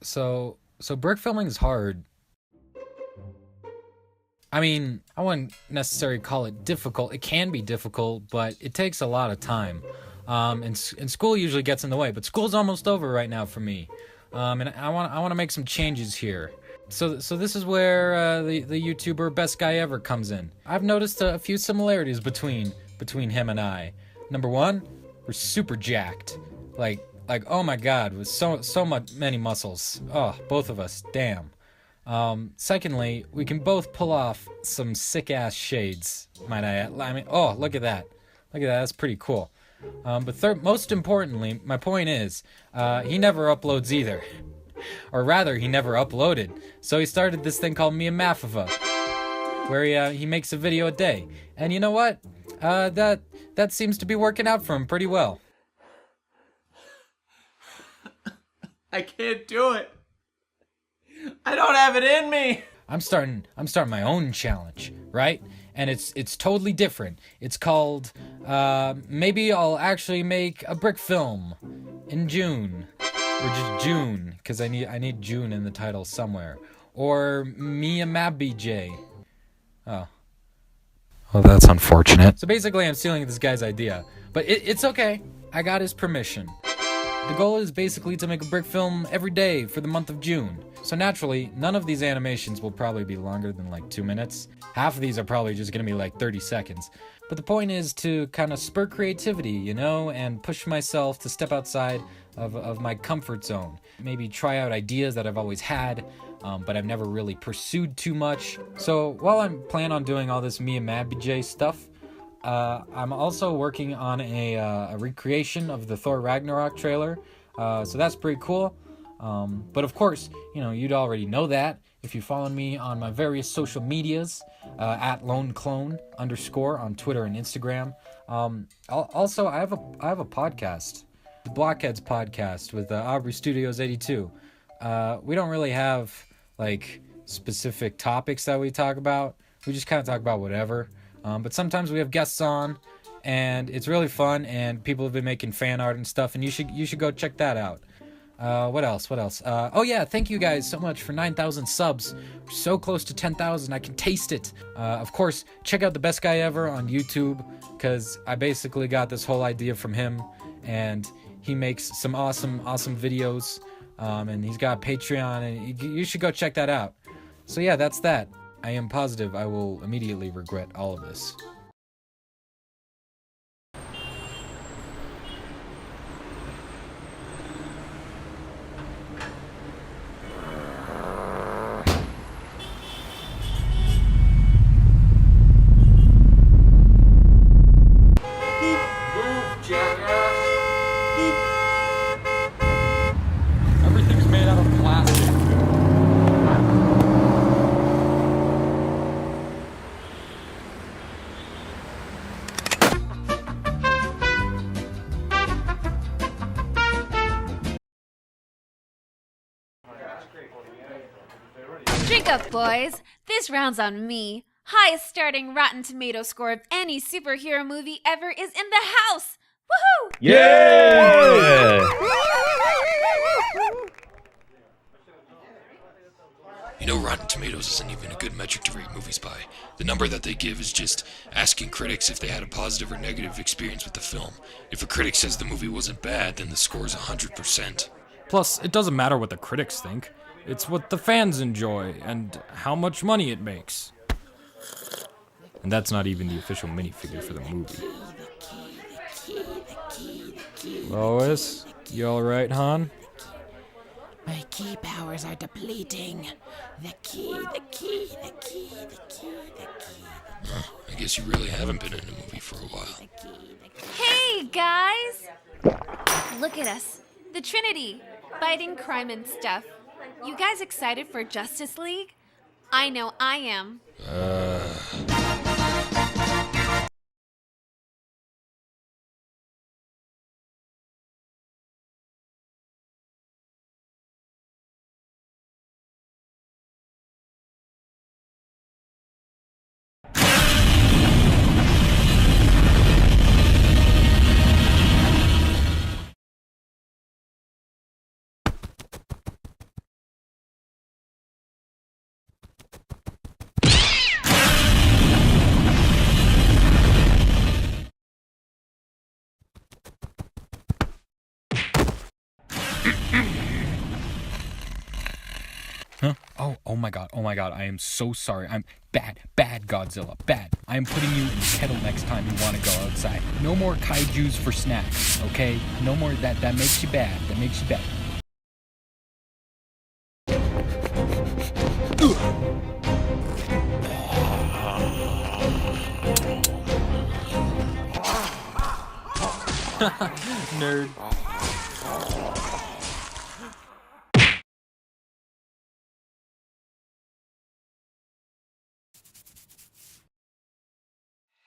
So brick filming is hard. I mean, I wouldn't necessarily call it difficult. It can be difficult, but it takes a lot of time. And school usually gets in the way, but school's almost over right now for me. And I want to make some changes here. So this is where the YouTuber Best Guy Ever comes in. I've noticed a few similarities between him and I. Number one, we're super jacked. Like oh my god, with so much many muscles. Oh, both of us. Damn. Secondly, we can both pull off some sick-ass shades, might I add. I mean, oh, look at that. Look at that, that's pretty cool. But most importantly, my point is, he never uploads either. Or rather, he never uploaded. So he started this thing called Miamabj, where he makes a video a day. And you know what? That seems to be working out for him pretty well. I can't do it. I don't have it in me. I'm starting my own challenge, right? And it's totally different. It's called maybe I'll actually make a brick film in June, or just June, because I need June in the title somewhere, or Miamabj. Oh, well, that's unfortunate. So basically, I'm stealing this guy's idea, but it's okay. I got his permission. The goal is basically to make a brick film every day for the month of June. So naturally, none of these animations will probably be longer than like 2 minutes. Half of these are probably just gonna be like 30 seconds. But the point is to kind of spur creativity, you know, and push myself to step outside of my comfort zone. Maybe try out ideas that I've always had, but I've never really pursued too much. So while I'm planning on doing all this Miamabj stuff, I'm also working on a recreation of the Thor Ragnarok trailer, so that's pretty cool. But of course, you know, you'd already know that if you follow me on my various social medias, at LoneClone_ on Twitter and Instagram. Also, I have a podcast, the Blockheads podcast with Aubrey Studios 82. We don't really have like specific topics that we talk about. We just kind of talk about whatever. But sometimes we have guests on, and it's really fun, and people have been making fan art and stuff, and you should go check that out. What else? Oh yeah, thank you guys so much for 9,000 subs. We're so close to 10,000, I can taste it. Of course, check out the Best Guy Ever on YouTube, because I basically got this whole idea from him, and he makes some awesome videos, and he's got a Patreon, and you should go check that out. So yeah, that's that. I am positive I will immediately regret all of this. Move, jackass. Everything's made out of plastic. Drink up, boys. This round's on me. Highest starting Rotten Tomato score of any superhero movie ever is in the house. Woohoo! Yeah! You know, Rotten Tomatoes isn't even a good metric to rate movies by. The number that they give is just asking critics if they had a positive or negative experience with the film. If a critic says the movie wasn't bad, then the score is 100%. Plus, it doesn't matter what the critics think. It's what the fans enjoy and how much money it makes. And that's not even the official minifigure for the movie. Lois, you alright, hon? My key powers are depleting. The key. I guess you really haven't been in a movie for a while. Hey, guys! Look at us. The Trinity. Fighting crime and stuff. You guys excited for Justice League? I know I am. Huh? Oh my god, I am so sorry. I'm bad Godzilla, bad. I am putting you in the kettle next time you want to go outside. No more kaijus for snacks, okay? No more, that makes you bad, Nerd.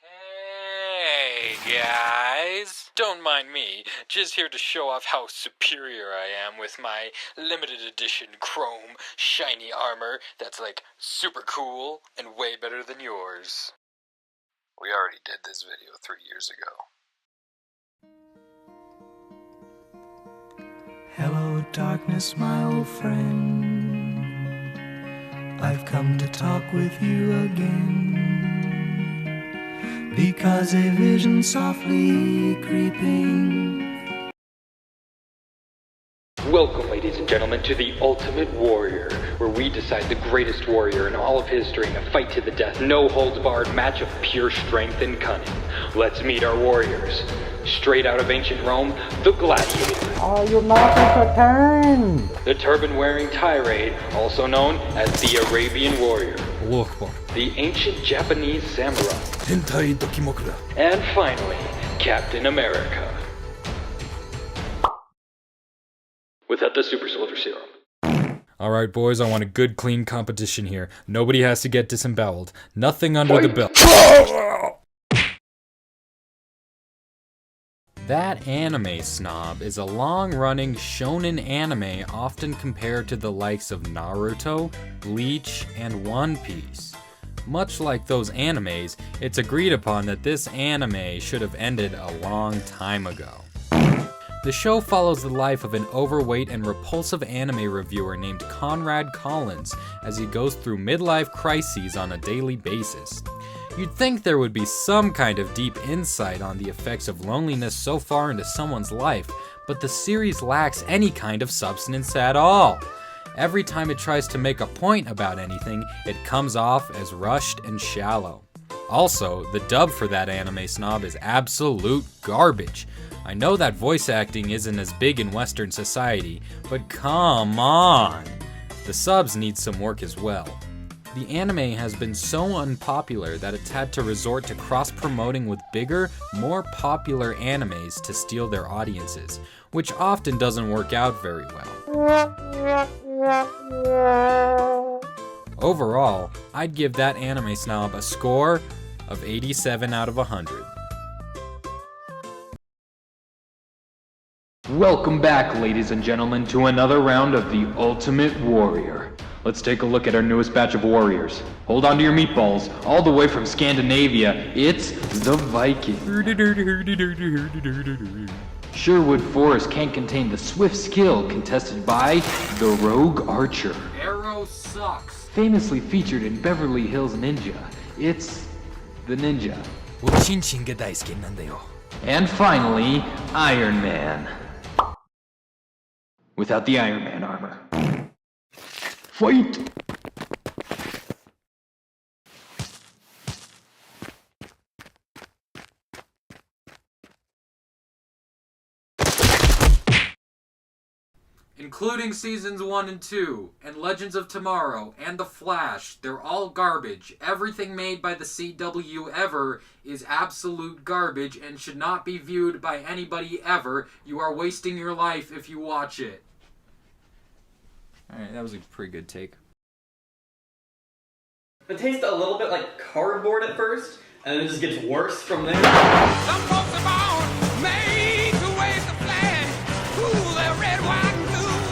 Hey guys, don't mind me, just here to show off how superior I am with my limited edition chrome shiny armor that's like super cool and way better than yours. We already did this video 3 years ago. Hello, darkness, my old friend. I've come to talk with you again, because a vision softly creeping. Welcome, ladies and gentlemen, to the Ultimate Warrior, where we decide the greatest warrior in all of history in a fight to the death, no holds barred match of pure strength and cunning. Let's meet our warriors. Straight out of ancient Rome, the gladiator. Are you not entertained? The turban-wearing tirade, also known as the Arabian warrior. The ancient Japanese samurai. And finally, Captain America. Without the super soldier serum. Alright boys, I want a good clean competition here. Nobody has to get disemboweled. Nothing under the belt. That Anime Snob is a long-running shonen anime often compared to the likes of Naruto, Bleach, and One Piece. Much like those animes, it's agreed upon that this anime should have ended a long time ago. The show follows the life of an overweight and repulsive anime reviewer named Conrad Collins as he goes through midlife crises on a daily basis. You'd think there would be some kind of deep insight on the effects of loneliness so far into someone's life, but the series lacks any kind of substance at all. Every time it tries to make a point about anything, it comes off as rushed and shallow. Also, the dub for that Anime Snob is absolute garbage. I know that voice acting isn't as big in Western society, but come on! The subs need some work as well. The anime has been so unpopular that it's had to resort to cross-promoting with bigger, more popular animes to steal their audiences, which often doesn't work out very well. Overall, I'd give that Anime Snob a score of 87 out of 100. Welcome back, ladies and gentlemen, to another round of the Ultimate Warrior. Let's take a look at our newest batch of warriors. Hold on to your meatballs. All the way from Scandinavia, it's the Viking. Sherwood Forest can't contain the swift skill contested by the Rogue Archer. Arrow sucks. Famously featured in Beverly Hills Ninja, it's the Ninja. And finally, Iron Man. Without the Iron Man armor. Fight! Including seasons 1 and 2, and Legends of Tomorrow, and The Flash, they're all garbage. Everything made by the CW ever is absolute garbage and should not be viewed by anybody ever. You are wasting your life if you watch it. Alright, that was a pretty good take. It tastes a little bit like cardboard at first, and then it just gets worse from there. Some folks are born made to wave the flag. Ooh, they're red, white, and blue.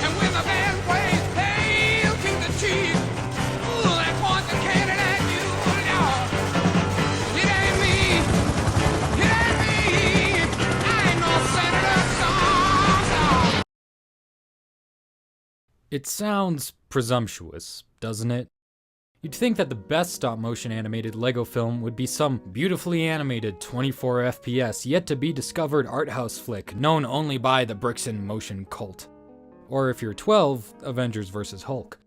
And when the band plays Hail King the Chief, ooh, they point the cannon at you. It ain't me. It ain't me. I ain't no Senator Song. It sounds presumptuous, doesn't it? You'd think that the best stop-motion animated Lego film would be some beautifully animated 24 FPS yet-to-be-discovered art house flick known only by the Bricks in Motion cult. Or if you're 12, Avengers vs. Hulk.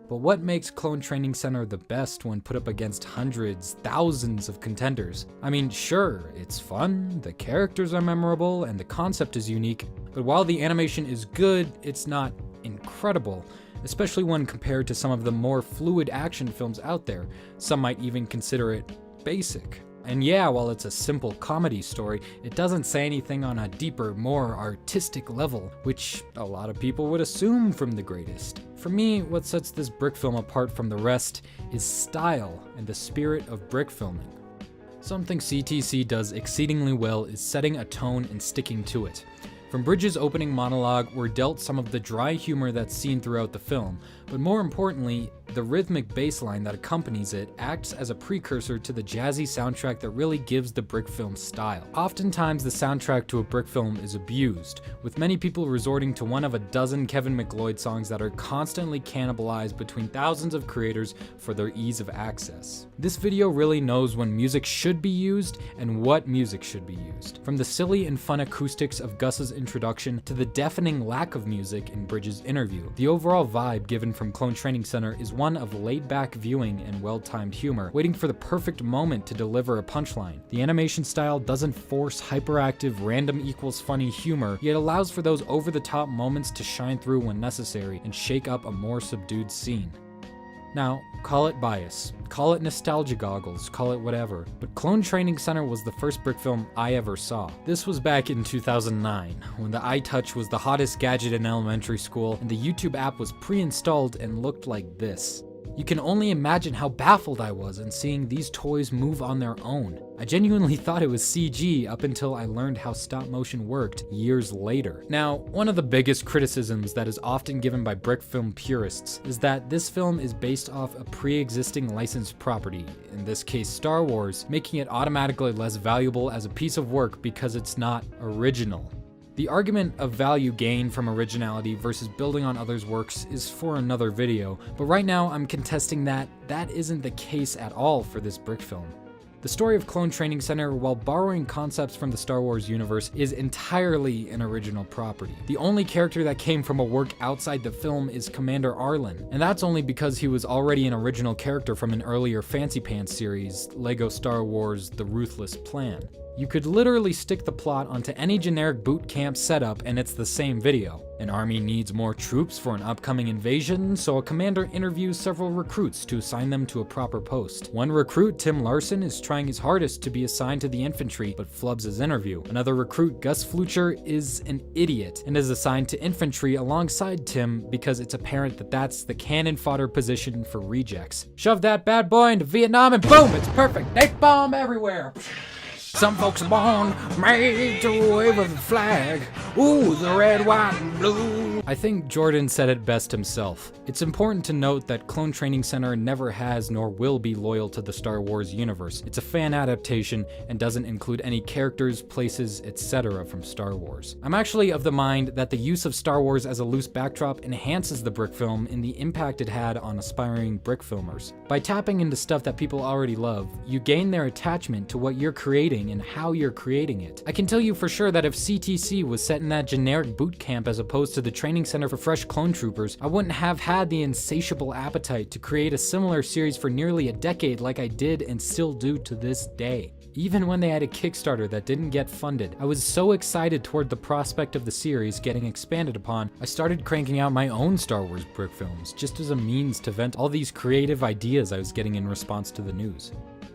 But what makes Clone Training Center the best when put up against hundreds, thousands of contenders? I mean, sure, it's fun, the characters are memorable, and the concept is unique, but while the animation is good, it's not incredible, especially when compared to some of the more fluid action films out there. Some might even consider it basic. And yeah, while it's a simple comedy story, it doesn't say anything on a deeper, more artistic level, which a lot of people would assume from the greatest. For me, what sets this brick film apart from the rest is style and the spirit of brick filming. Something CTC does exceedingly well is setting a tone and sticking to it. From Bridges' opening monologue, we're dealt some of the dry humor that's seen throughout the film, but more importantly, the rhythmic bass line that accompanies it acts as a precursor to the jazzy soundtrack that really gives the brick film style. Oftentimes, the soundtrack to a brick film is abused, with many people resorting to one of a dozen Kevin MacLeod songs that are constantly cannibalized between thousands of creators for their ease of access. This video really knows when music should be used and what music should be used. From the silly and fun acoustics of Gus's introduction to the deafening lack of music in Bridges' interview, the overall vibe given from Clone Training Center is one of laid-back viewing and well-timed humor, waiting for the perfect moment to deliver a punchline. The animation style doesn't force hyperactive, random equals funny humor, yet allows for those over-the-top moments to shine through when necessary and shake up a more subdued scene. Now, call it bias, call it nostalgia goggles, call it whatever, but Clone Training Center was the first brick film I ever saw. This was back in 2009, when the iTouch was the hottest gadget in elementary school, and the YouTube app was pre-installed and looked like this. You can only imagine how baffled I was in seeing these toys move on their own. I genuinely thought it was CG up until I learned how stop motion worked years later. Now, one of the biggest criticisms that is often given by brick film purists is that this film is based off a pre-existing licensed property, in this case Star Wars, making it automatically less valuable as a piece of work because it's not original. The argument of value gained from originality versus building on others' works is for another video, but right now I'm contesting that that isn't the case at all for this brick film. The story of Clone Training Center, while borrowing concepts from the Star Wars universe, is entirely an original property. The only character that came from a work outside the film is Commander Arlen, and that's only because he was already an original character from an earlier Fancy Pants series, LEGO Star Wars: The Ruthless Plan. You could literally stick the plot onto any generic boot camp setup and it's the same video. An army needs more troops for an upcoming invasion, so a commander interviews several recruits to assign them to a proper post. One recruit, Tim Larson, is trying his hardest to be assigned to the infantry, but flubs his interview. Another recruit, Gus Flucher, is an idiot and is assigned to infantry alongside Tim because it's apparent that that's the cannon fodder position for rejects. Shove that bad boy into Vietnam and boom, it's perfect. Napalm everywhere. Some folks are born made to wave a flag. Ooh, the red, white, and blue. I think Jordan said it best himself. It's important to note that Clone Training Center never has nor will be loyal to the Star Wars universe. It's a fan adaptation and doesn't include any characters, places, etc. from Star Wars. I'm actually of the mind that the use of Star Wars as a loose backdrop enhances the brick film in the impact it had on aspiring brick filmers. By tapping into stuff that people already love, you gain their attachment to what you're creating and how you're creating it. I can tell you for sure that if CTC was set in that generic boot camp as opposed to the training center for fresh clone troopers, I wouldn't have had the insatiable appetite to create a similar series for nearly a decade like I did and still do to this day. Even when they had a Kickstarter that didn't get funded, I was so excited toward the prospect of the series getting expanded upon, I started cranking out my own Star Wars brick films, just as a means to vent all these creative ideas I was getting in response to the news.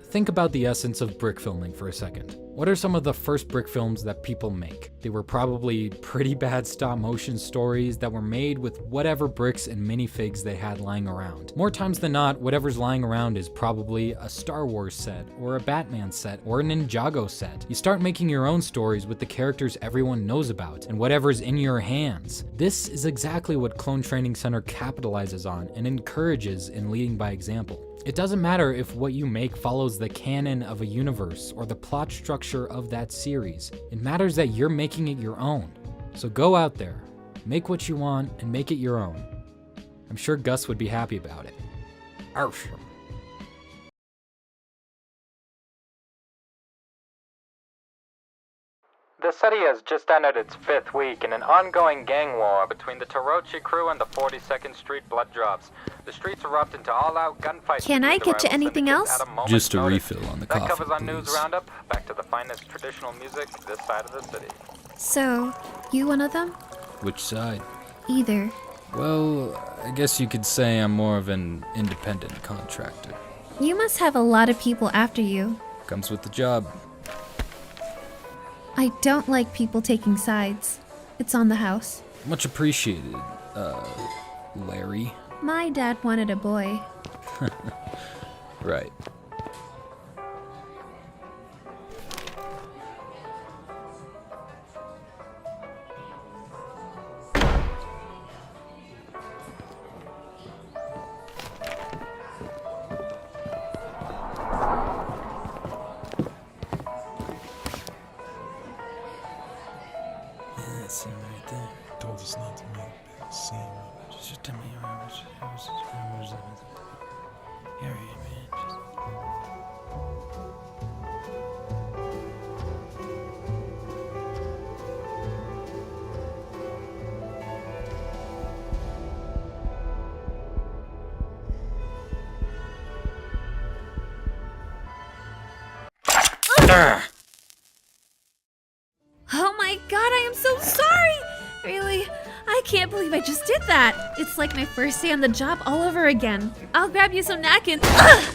Think about the essence of brick filming for a second. What are some of the first brick films that people make? They were probably pretty bad stop motion stories that were made with whatever bricks and minifigs they had lying around. More times than not, whatever's lying around is probably a Star Wars set, or a Batman set, or a Ninjago set. You start making your own stories with the characters everyone knows about, and whatever's in your hands. This is exactly what Clone Training Center capitalizes on and encourages in leading by example. It doesn't matter if what you make follows the canon of a universe or the plot structure of that series. It matters that you're making it your own. So go out there, make what you want, and make it your own. I'm sure Gus would be happy about it. Awesome. The city has just entered its 5th week in an ongoing gang war between the Torochi crew and the 42nd Street Blood Drops. The streets erupt into all-out gunfights. Can I get you anything else? Just a refill on the That coffee, covers our news please. roundup. Back to the finest traditional music this side of the city. So, you one of them? Which side? Either. Well, I guess you could say I'm more of an independent contractor. You must have a lot of people after you. Comes with the job. I don't like people taking sides. It's on the house. Much appreciated, Larry. My dad wanted a boy. Right. Scene right there. Told us not to make a big scene. Just tell me how much area, man. Oh my god, I am so sorry! Really? I can't believe I just did that. It's like my first day on the job all over again. I'll grab you some napkins. Ugh!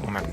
Woman